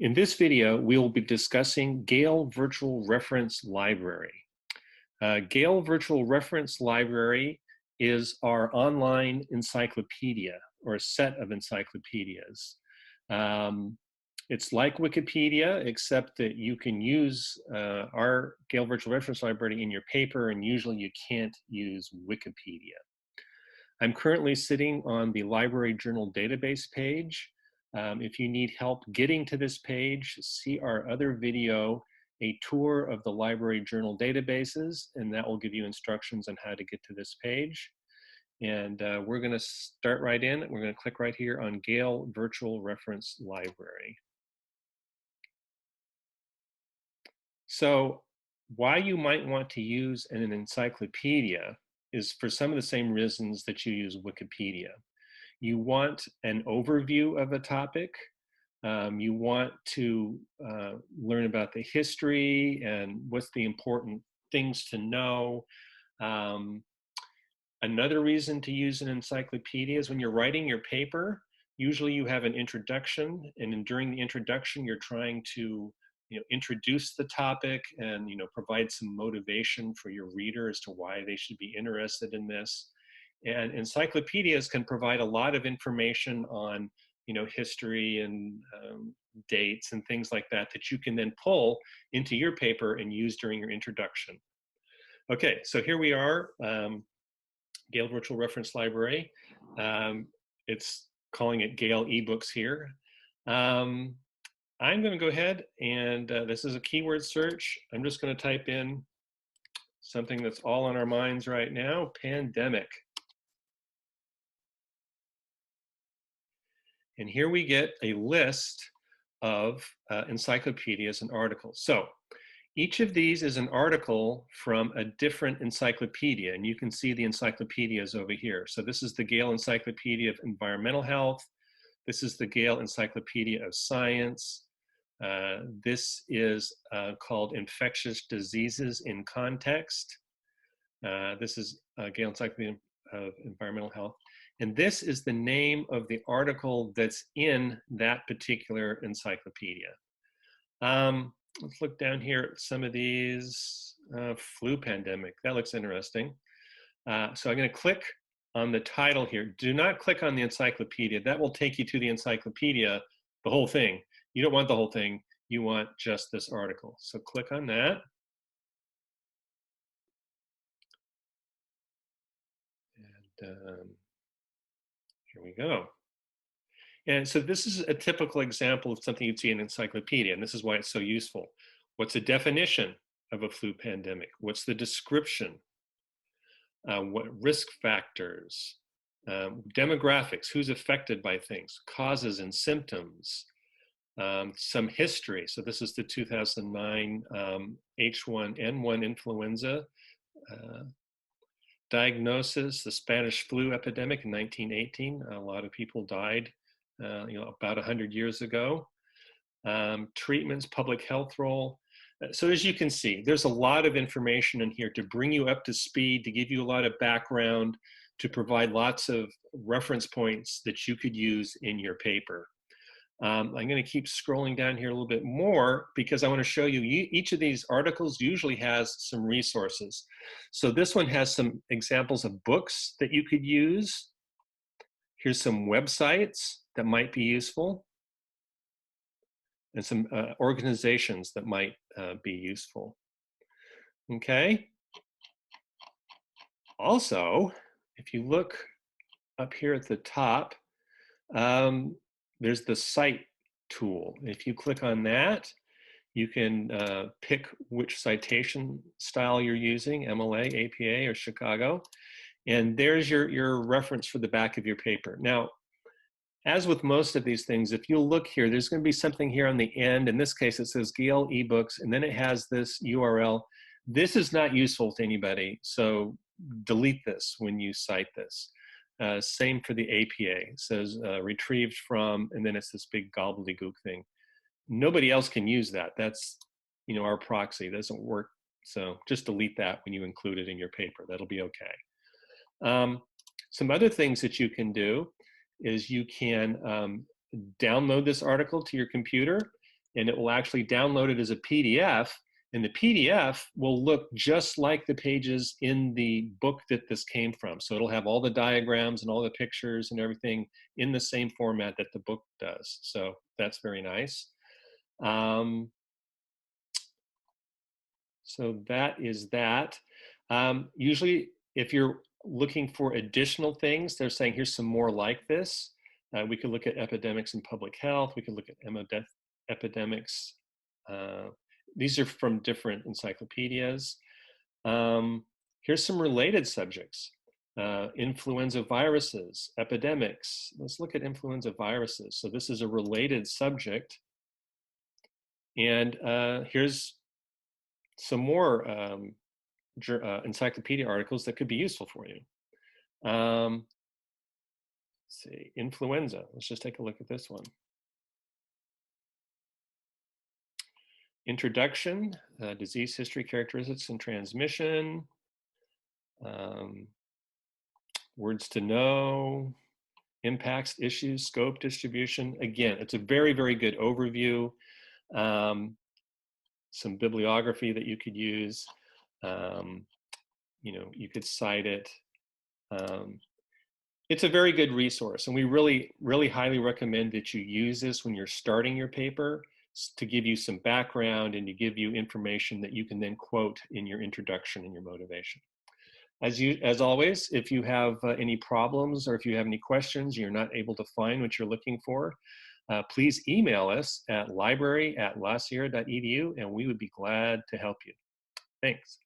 In this video, we will be discussing Gale Virtual Reference Library. Gale Virtual Reference Library is our online encyclopedia, or a set of encyclopedias. It's like Wikipedia, except that you can use our Gale Virtual Reference Library in your paper, and usually you can't use Wikipedia. I'm currently sitting on the Library Journal database page. If you need help getting to this page, see our other video, a tour of the Library Journal databases, and that will give you instructions on how to get to this page. And we're going to start right in. We're going to click right here on Gale Virtual Reference Library. So why you might want to use an encyclopedia is for some of the same reasons that you use Wikipedia. You want an overview of a topic. You want to learn about the history and what's the important things to know. Another reason to use an encyclopedia is when you're writing your paper, usually you have an introduction, and during the introduction, you're trying to introduce the topic and provide some motivation for your reader as to why they should be interested in this. And encyclopedias can provide a lot of information on history and dates and things like that that you can then pull into your paper and use during your introduction. Okay, so here we are, Gale Virtual Reference Library. It's calling it Gale eBooks here. I'm going to go ahead and this is a keyword search. I'm just going to type in something that's all on our minds right now, pandemic. And here we get a list of encyclopedias and articles. So each of these is an article from a different encyclopedia, and you can see the encyclopedias over here. So this is the Gale Encyclopedia of Environmental Health. This is the Gale Encyclopedia of Science. This is called Infectious Diseases in Context. This is Gale Encyclopedia of Environmental Health. And this is the name of the article that's in that particular encyclopedia. Let's look down here at some of these. Flu pandemic, that looks interesting. So I'm going to click on the title here. Do not click on the encyclopedia. That will take you to the encyclopedia, the whole thing. You don't want the whole thing. You want just this article. So click on that. And here we go. And so this is a typical example of something you'd see in an encyclopedia, and this is why it's so useful. What's a definition of a flu pandemic? What's the description? What risk factors? Demographics, who's affected by things? Causes and symptoms. Some history. So this is the 2009 H1N1 influenza. Diagnosis, the Spanish flu epidemic in 1918. A lot of people died about 100 years ago. Treatments, public health role. So as you can see, there's a lot of information in here to bring you up to speed, to give you a lot of background, to provide lots of reference points that you could use in your paper. I'm going to keep scrolling down here a little bit more because I want to show you each of these articles usually has some resources. So this one has some examples of books that you could use. Here's some websites that might be useful, and some organizations that might be useful. Okay. Also, if you look up here at the top, there's the cite tool. If you click on that, you can pick which citation style you're using, MLA, APA, or Chicago. And there's your reference for the back of your paper. Now, as with most of these things, if you look here, there's going to be something here on the end. In this case, it says Gale eBooks, and then it has this URL. This is not useful to anybody, so delete this when you cite this. Same for the APA. It says retrieved from, and then it's this big gobbledygook thing. Nobody else can use that. That's our proxy. It doesn't work. So just delete that when you include it in your paper. That'll be okay. Some other things that you can do is you can download this article to your computer, and it will actually download it as a PDF, and the PDF will look just like the pages in the book that this came from. So it'll have all the diagrams and all the pictures and everything in the same format that the book does. So that's very nice. So that is that. Usually, if you're looking for additional things, they're saying here's some more like this. We could look at epidemics in public health. We could look at epidemics. These are from different encyclopedias. Here's some related subjects. Influenza viruses, epidemics. Let's look at influenza viruses. So this is a related subject. And here's some more encyclopedia articles that could be useful for you. Let's see, influenza. Let's just take a look at this one. Introduction, disease history, characteristics, and transmission. Words to know, impacts, issues, scope, distribution. Again, it's a very, very good overview. Some bibliography that you could use. You know, you could cite it. It's a very good resource, and we really, really highly recommend that you use this when you're starting your paper to give you some background and to give you information that you can then quote in your introduction and your motivation. As always, if you have any problems or if you have any questions, you're not able to find what you're looking for, please email us at library@lasierra.edu, and we would be glad to help you. Thanks.